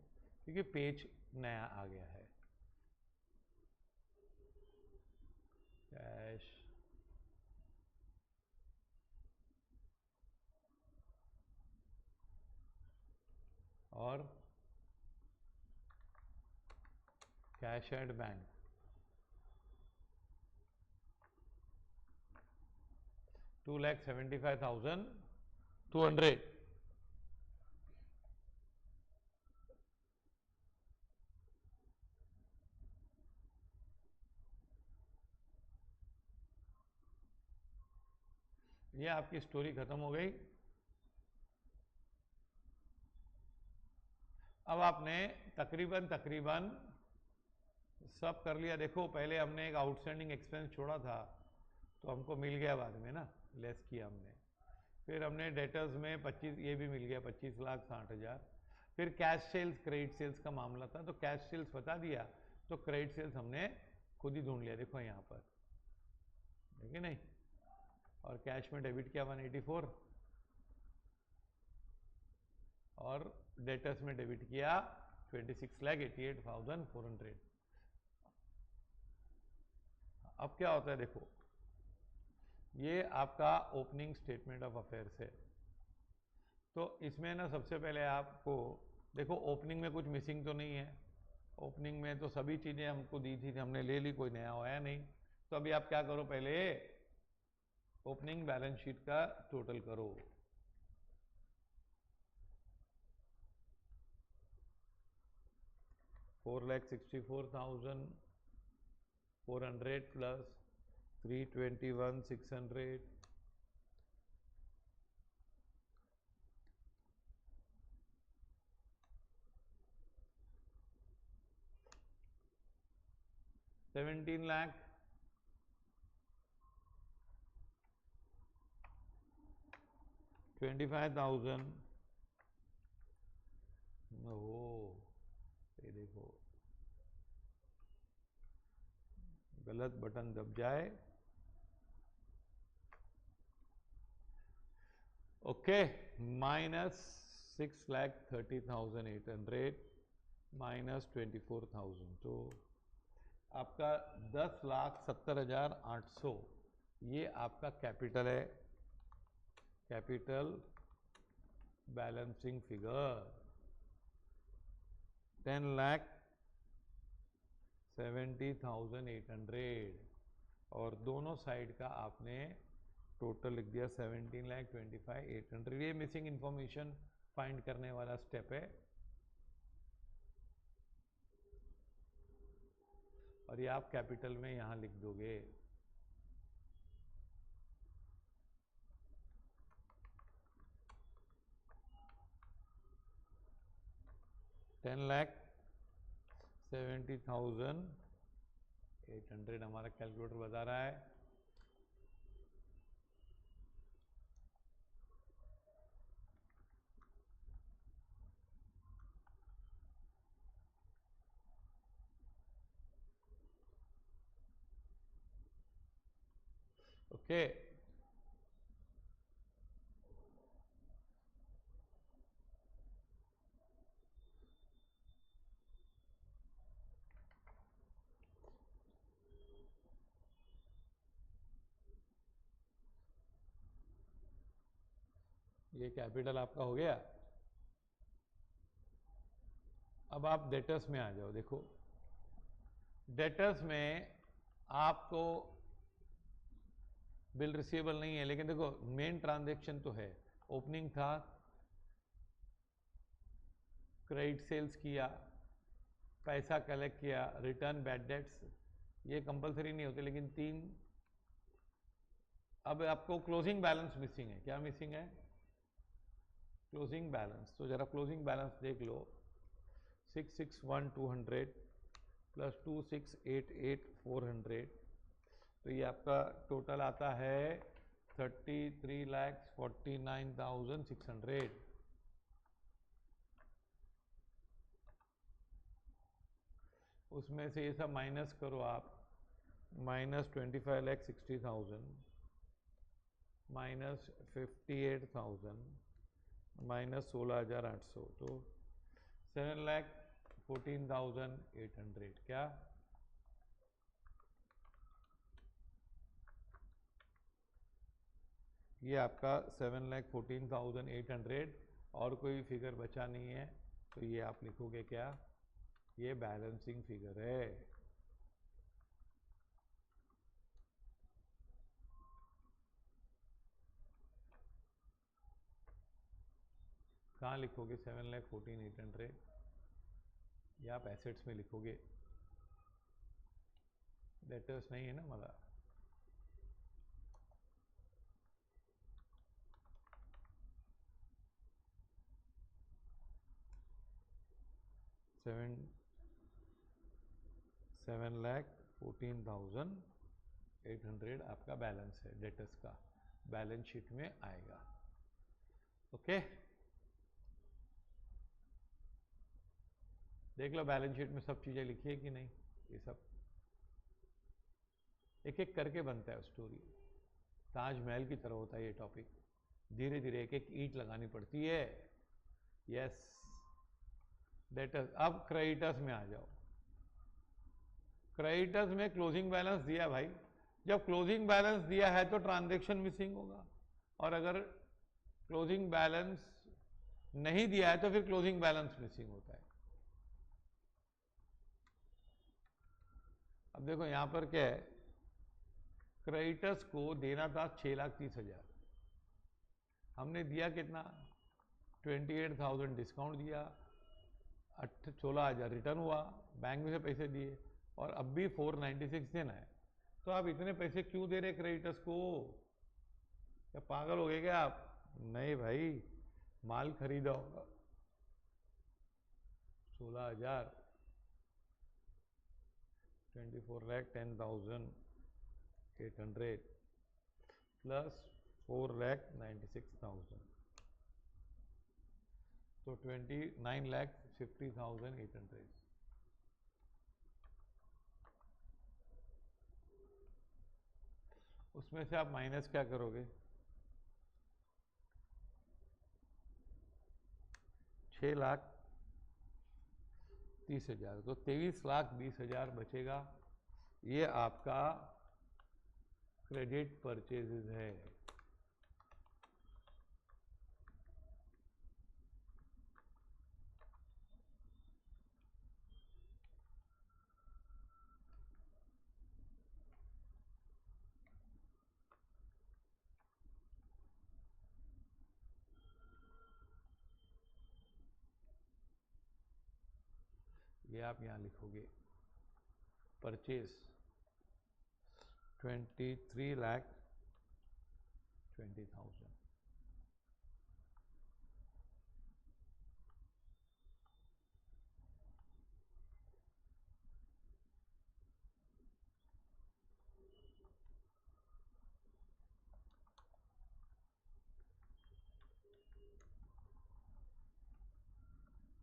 क्योंकि पेज नया आ गया है। कैश और कैश एट बैंक, $2,75,200। ये आपकी स्टोरी खत्म हो गई। अब आपने तकरीबन तकरीबन सब कर लिया। देखो पहले हमने एक आउटस्टैंडिंग एक्सपेंस छोड़ा था, तो हमको मिल गया बाद में ना, लेस किया हमने। फिर हमने डेटर्स में 25, ये भी मिल गया 25,60,000। फिर कैश सेल्स क्रेडिट सेल्स का मामला था, तो कैश सेल्स बता दिया, तो क्रेडिट सेल्स हमने खुद ही ढूंढ लिया। देखो यहाँ पर, देखिए नहीं। और कैश में डेबिट किया 184, और डेटर्स में डेबिट किया 26,88,400। अब क्या होता है देखो, ये आपका ओपनिंग स्टेटमेंट ऑफ अफेयर्स है। तो इसमें ना सबसे पहले आपको देखो, ओपनिंग में कुछ मिसिंग तो नहीं है। ओपनिंग में तो सभी चीज़ें हमको दी थी, हमने ले ली, कोई नया आया नहीं। तो अभी आप क्या करो, पहले ओपनिंग बैलेंस शीट का टोटल करो। $4,64,400 प्लस 321,600, 17 लाख, 25,000। ओ, ये देखो गलत बटन दब जाए। ओके, -6,30,800 -24,000, तो आपका 10,70,800 ये आपका कैपिटल है, कैपिटल बैलेंसिंग फिगर। 10,70,800, और दोनों साइड का आपने टोटल लिख दिया 17,25,800। ये मिसिंग इंफॉर्मेशन फाइंड करने वाला स्टेप है, और ये आप कैपिटल में यहां लिख दोगे। $10,70,800 800 हमारा कैलकुलेटर बता रहा है। ओके, ये कैपिटल आपका हो गया। अब आप डेटर्स में आ जाओ। देखो डेटर्स में आपको बिल रिसीवेबल नहीं है, लेकिन देखो मेन ट्रांजैक्शन तो है। ओपनिंग था, क्रेडिट सेल्स किया, पैसा कलेक्ट किया, रिटर्न बैड डेट्स, ये कंपलसरी नहीं होते, लेकिन 3। अब आपको क्लोजिंग बैलेंस मिसिंग है। क्या मिसिंग है? Closing balance. तो जरा क्लोजिंग बैलेंस देख लो। 661,200 प्लस 2688,400, तो ये आपका टोटल आता है 33,49,600। उसमें से ये सब माइनस करो आप, माइनस 25,60,000, माइनस 58,000, माइनस 16,800, तो 7,14,800। क्या? ये आपका 7,14,800 और कोई फिगर बचा नहीं है, तो ये आप लिखोगे क्या? ये बैलेंसिंग फिगर है। कहाँ लिखोगे 7,14,800? ये आप एसेट्स में लिखोगे, डेटर्स नहीं है ना हमारा। सेवन लैख 14,800 आपका बैलेंस है डेटर्स का, बैलेंस शीट में आएगा। ओके, देख लो बैलेंस शीट में सब चीज़ें लिखी है कि नहीं। ये सब एक एक करके बनता है स्टोरी, ताजमहल की तरह होता है ये टॉपिक। धीरे धीरे एक एक ईंट लगानी पड़ती है। Yes, debtors. अब क्रेडिटर्स में आ जाओ। क्रेडिटर्स में क्लोजिंग बैलेंस दिया भाई। जब क्लोजिंग बैलेंस दिया है तो ट्रांजैक्शन मिसिंग होगा, और अगर क्लोजिंग बैलेंस नहीं दिया है तो फिर क्लोजिंग बैलेंस मिसिंग होता है। अब देखो यहां पर क्या है, क्रेडिटर्स को देना था 6,30,000, हमने दिया कितना? 28,000 डिस्काउंट दिया, 16,000 रिटर्न हुआ, बैंक में से पैसे दिए, और अब भी 496 देना है। तो आप इतने पैसे क्यों दे रहे क्रेडिटर्स को? क्या पागल हो गए क्या आप? नहीं भाई, माल खरीदा होगा 16,000, 24,10,800 प्लस 4,96,000, तो 29,50,800। उसमें से आप माइनस क्या करोगे? 6,30,000, तो 23,20,000 बचेगा। ये आपका क्रेडिट परचेजेज है। ये आप यहाँ लिखोगे, परचेज 23,20,000,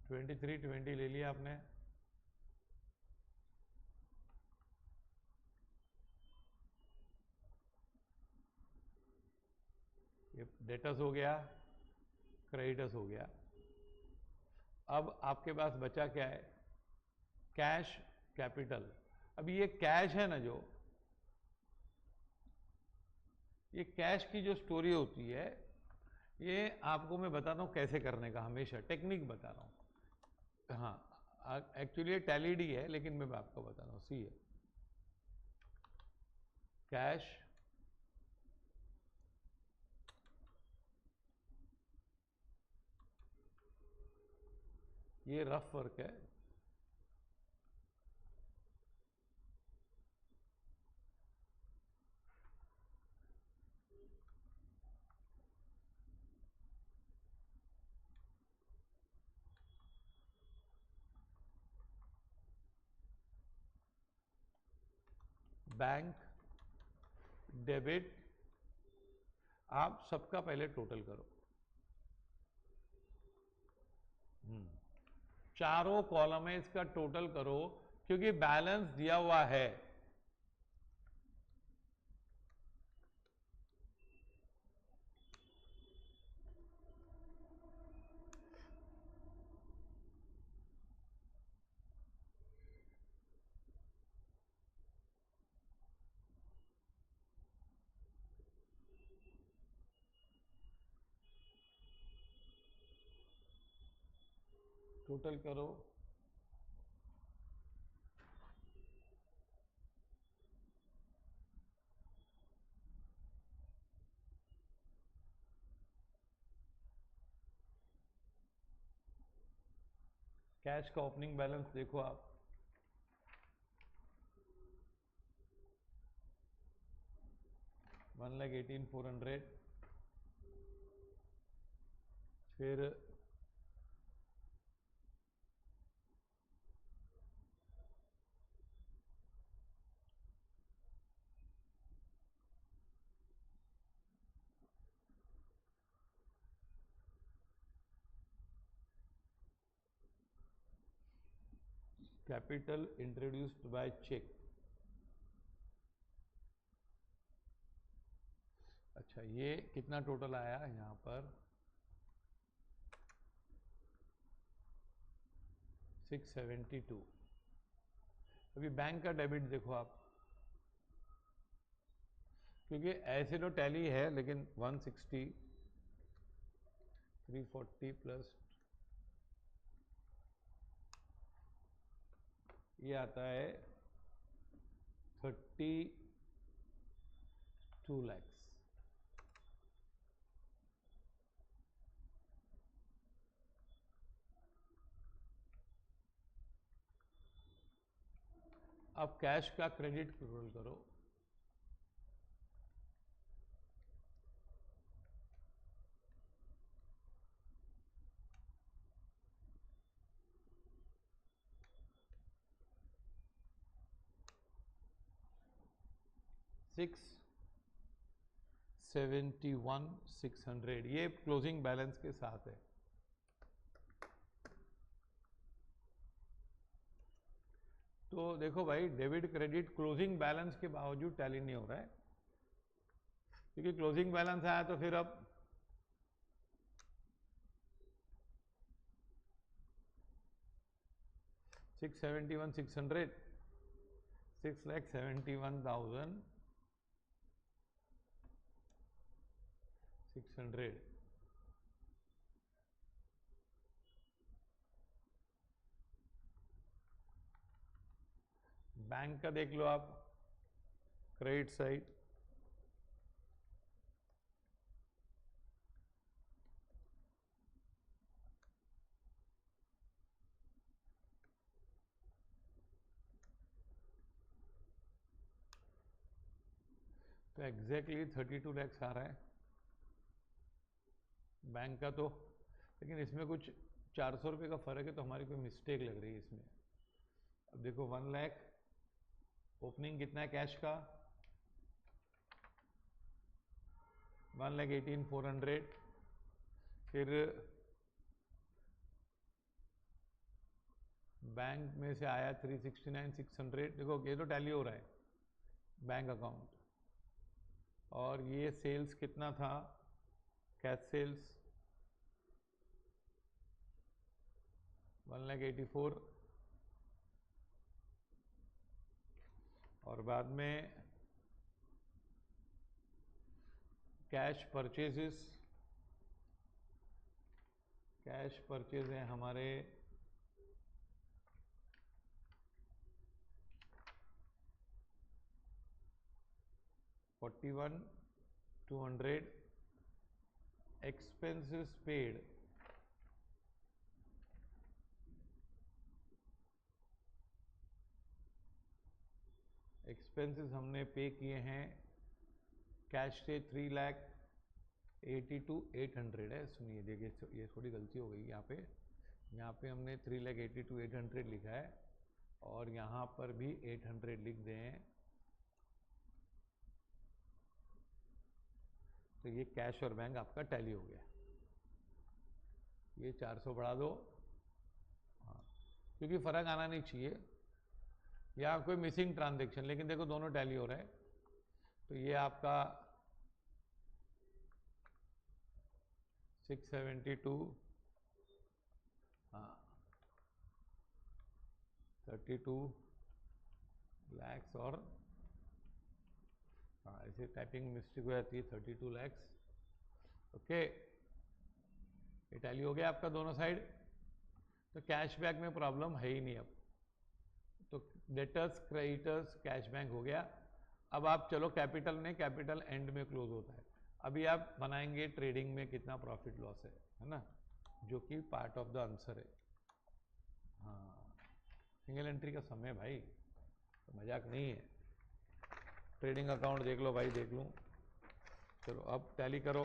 2320 ले लिया आपने, ये डेटर्स हो गया, क्रेडिटर्स हो गया। अब आपके पास बचा क्या है? Cash capital. अब ये कैश है ना, जो ये कैश की जो स्टोरी होती है, ये आपको मैं बताता हूँ कैसे करने का, हमेशा टेक्निक बता रहा हूँ। हाँ, एक्चुअली ये टैलीड ही है, लेकिन मैं आपको बता रहा हूँ। सी है कैश, ये रफ वर्क है, बैंक डेबिट। आप सबका पहले टोटल करो, चारों कॉलम में इसका टोटल करो, क्योंकि बैलेंस दिया हुआ है। टोटल करो, कैश का ओपनिंग बैलेंस देखो आप, $1,18,400। फिर कैपिटल इंट्रोड्यूस्ड बाय चेक। अच्छा, ये कितना टोटल आया यहाँ पर? 672। अभी बैंक का डेबिट देखो आप, क्योंकि ऐसे तो टैली है, लेकिन 160 340 प्लस ये आता है 32 lakhs। अब कैश का क्रेडिट रोल करो, सिक्स 71,600, ये क्लोजिंग बैलेंस के साथ है। तो देखो भाई, डेबिट क्रेडिट क्लोजिंग बैलेंस के बावजूद टैली नहीं हो रहा है, क्योंकि क्लोजिंग बैलेंस आया तो फिर अब $671,600, 6,71,600। बैंक का देख लो आप, क्रेडिट साइड, तो एग्जैक्टली 32 लैक्स आ रहा है बैंक का। तो लेकिन इसमें कुछ 400 रुपये का फर्क है, तो हमारी कोई मिस्टेक लग रही है इसमें। अब देखो 1 लाख ओपनिंग कितना है कैश का? 1,18,400। फिर बैंक में से आया 369,600, देखो ये तो टैली हो रहा है बैंक अकाउंट, और ये सेल्स कितना था, कैश सेल्स 1,84,000, और बाद में कैश परचेजेस, कैश परचेज है हमारे 41,200, एक्सपेंसेस पेड एक्सपेंसेस हमने पे किए हैं कैश से 3,82,800 है। सुनिए देखिए ये थोड़ी गलती हो गई यहाँ पे हमने 3,82,800 लिखा है और यहाँ पर भी 800 लिख दें, तो ये कैश और बैंक आपका टैली हो गया। ये 400 बढ़ा दो, हाँ, क्योंकि फर्क आना नहीं चाहिए, या कोई मिसिंग ट्रांजैक्शन, लेकिन देखो दोनों टैली हो रहा है, तो ये आपका 672, हाँ 32 lakhs, और हाँ ऐसे टाइपिंग मिस्टेक हो जाती है, 32 lakhs, ओके। ये टैली हो गया आपका दोनों साइड, तो कैश बैक में प्रॉब्लम है ही नहीं अब, तो डेटर्स क्रेडिटर्स कैश बैंक हो गया। अब आप चलो कैपिटल में, कैपिटल एंड में क्लोज होता है, अभी आप बनाएंगे ट्रेडिंग में कितना प्रॉफिट लॉस है ना, जो कि पार्ट ऑफ द आंसर है। हाँ सिंगल एंट्री का समय भाई, तो मजाक नहीं है। ट्रेडिंग अकाउंट देख लो भाई, देख लूँ, चलो अब टैली करो।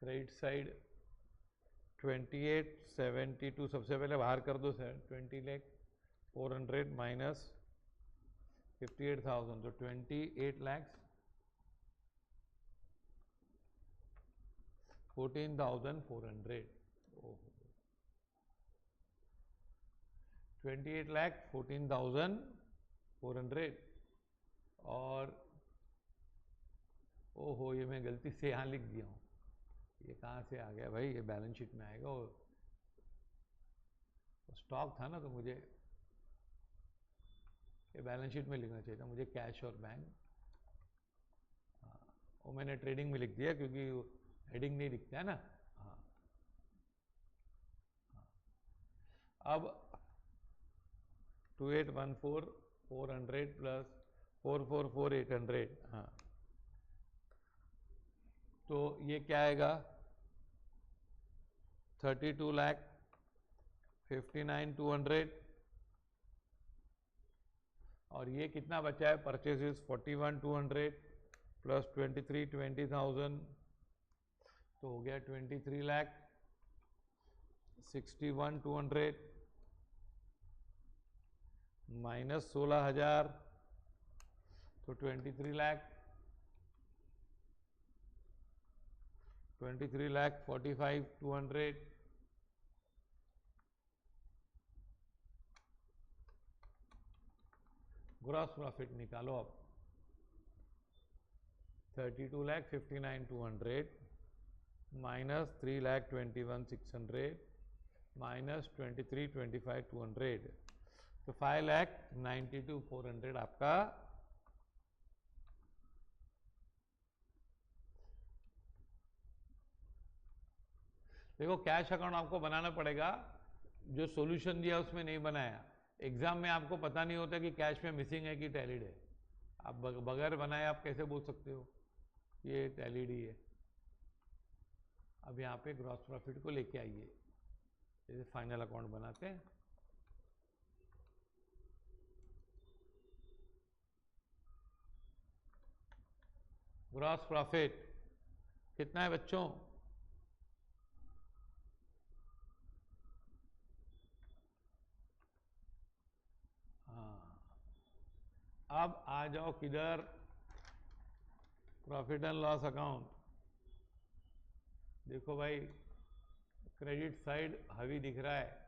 क्रेडिट साइड 2872, सबसे पहले बाहर कर दो सर, 20,400 माइनस 58,000, तो 28 lakhs 14,400, 28 लाख 14,400, और ओहो ये मैं गलती से यहाँ लिख दिया हूँ, ये कहाँ से आ गया भाई, ये बैलेंस शीट में आएगा, और स्टॉक था ना, तो मुझे ये बैलेंस शीट में लिखना चाहिए था मुझे, कैश और बैंक, हाँ वो मैंने ट्रेडिंग में लिख दिया क्योंकि हेडिंग नहीं दिखता है ना, हाँ। अब 2814,400 प्लस 444,800, हाँ, तो ये क्या आएगा 32,59,200, और ये कितना बचा है परचेजेस 41,200 प्लस 20,000, तो हो गया 23,61,200 माइनस 16,000, तो 23,45,200, ग्रॉस प्रॉफिट निकालो अब 32,59,200 माइनस 3,21,600 माइनस 23,25,200, तो 5,92,400 आपका देखो कैश अकाउंट आपको बनाना पड़ेगा, जो सॉल्यूशन दिया उसमें नहीं बनाया, एग्जाम में आपको पता नहीं होता कि कैश में मिसिंग है कि टैलिड है, आप बगैर बनाए आप कैसे बोल सकते हो ये टैलिड ही है। अब यहाँ पे ग्रॉस प्रॉफिट को लेके आइए, जैसे फाइनल अकाउंट बनाते हैं, ग्रॉस प्रॉफिट कितना है बच्चों, अब आ जाओ किधर, प्रॉफिट एंड लॉस अकाउंट। देखो भाई क्रेडिट साइड हावी दिख रहा है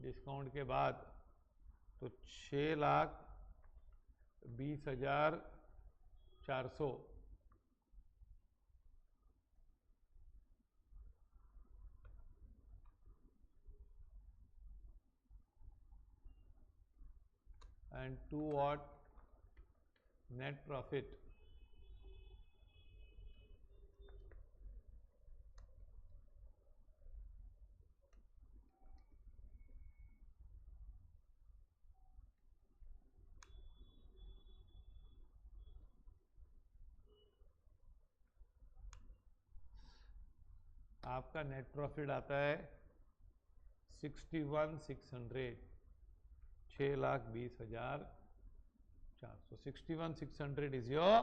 डिस्काउंट के बाद, तो 6,20,400 and 2 what net profit. आपका नेट प्रॉफिट आता है 61,600, 6,20,400। 61,600 इज योर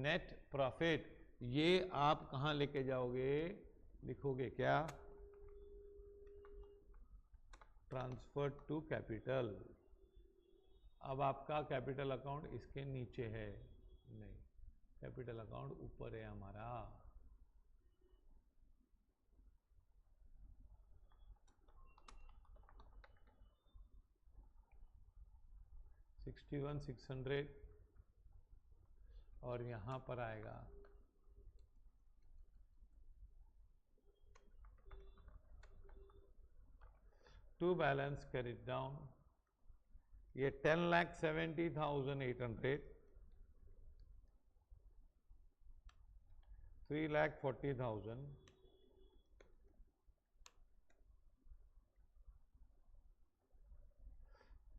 नेट प्रॉफिट। ये आप कहां लेके जाओगे, लिखोगे क्या, ट्रांसफर टू कैपिटल। अब आपका कैपिटल अकाउंट इसके नीचे है, नहीं, कैपिटल अकाउंट ऊपर है हमारा। 61,600 और यहां पर आएगा टू बैलेंस कैरिड डाउन, ये 10,70,800, 3,40,000,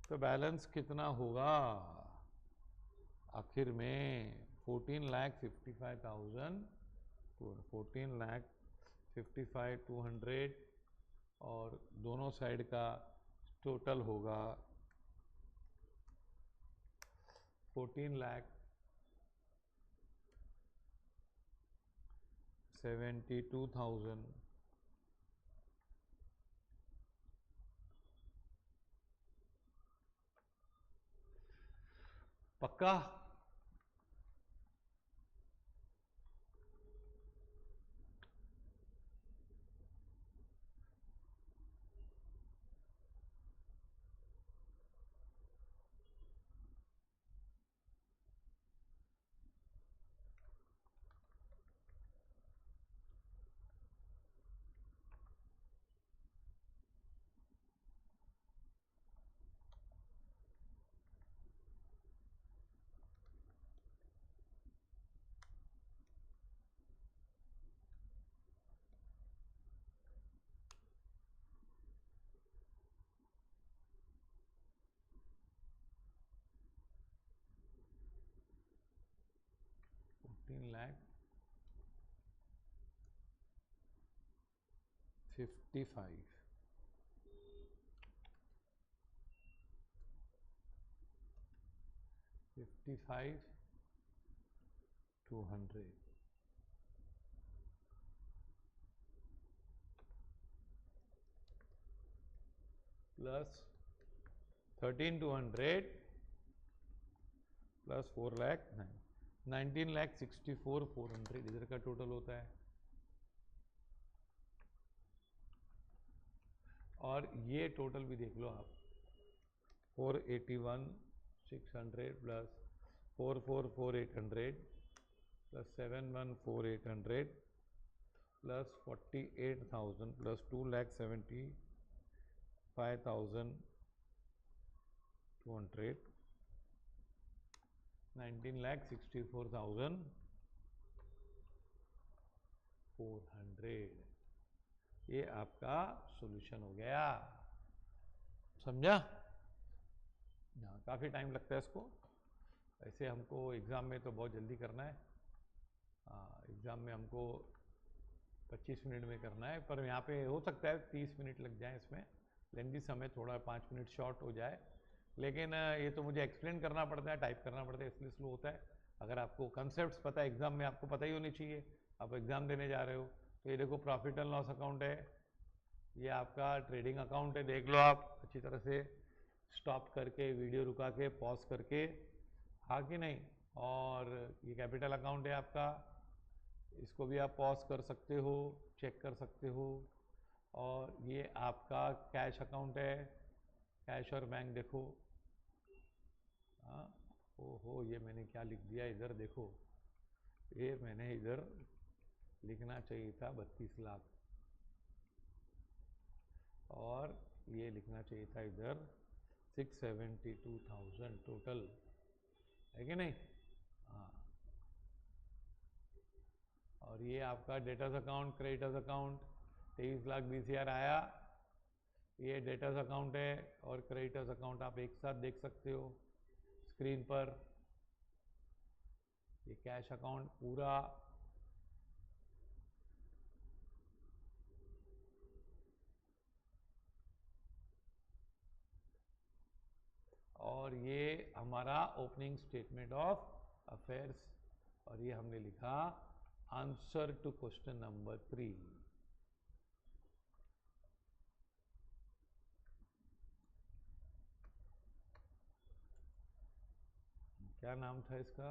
तो बैलेंस कितना होगा आखिर में, 14,55,000, 14,55,200 और दोनों साइड का टोटल होगा 14,72,000। पक्का? लाख 55, 55,200 प्लस 13,200 प्लस 4 लाख 19,64,400 इधर का टोटल होता है। और ये टोटल भी देख लो आप, 481,600 प्लस 444,800 प्लस 714,800 प्लस 48,000 प्लस 2,75,200, 19,64,400, ये आपका सॉल्यूशन हो गया। समझा? हाँ, काफ़ी टाइम लगता है इसको, ऐसे हमको एग्ज़ाम में तो बहुत जल्दी करना है। एग्ज़ाम में हमको 25 मिनट में करना है, पर यहाँ पे हो सकता है 30 मिनट लग जाए, इसमें लेंदी समय थोड़ा 5 मिनट शॉर्ट हो जाए, लेकिन ये तो मुझे एक्सप्लेन करना पड़ता है, टाइप करना पड़ता है, इसलिए स्लो होता है। अगर आपको कंसेप्ट पता है एग्ज़ाम में, आपको पता ही होनी चाहिए, आप एग्ज़ाम देने जा रहे हो। तो ये देखो प्रॉफिट एंड लॉस अकाउंट है, ये आपका ट्रेडिंग अकाउंट है, देख लो आप अच्छी तरह से, स्टॉप करके वीडियो रुका के पॉज करके, हाँ कि नहीं। और ये कैपिटल अकाउंट है आपका, इसको भी आप पॉज कर सकते हो, चेक कर सकते हो। और ये आपका कैश अकाउंट है, कैश और बैंक देखो। हाँ, ओहो ये मैंने क्या लिख दिया इधर, देखो ये मैंने इधर लिखना चाहिए था 32 लाख, और ये लिखना चाहिए था इधर 672,000 टोटल, है कि नहीं? हाँ, और ये आपका debtors account, creditors account 23 lakh BCR आया। ये डेटर्स अकाउंट है और क्रेडिटर्स अकाउंट आप एक साथ देख सकते हो स्क्रीन पर। ये कैश अकाउंट पूरा, और ये हमारा ओपनिंग स्टेटमेंट ऑफ अफेयर्स, और ये हमने लिखा आंसर टू क्वेश्चन नंबर 3। क्या नाम था इसका?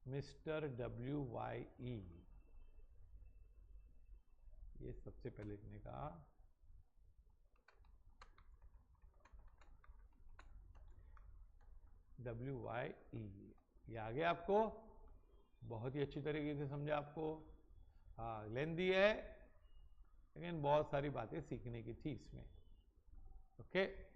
मिस्टर WYE, ये सबसे पहले लिखने का। WYE, ये आ गया आपको? बहुत ही अच्छी तरीके से समझा आपको। हाँ, लेंदी है लेकिन बहुत सारी बातें सीखने की थी इसमें। ओके।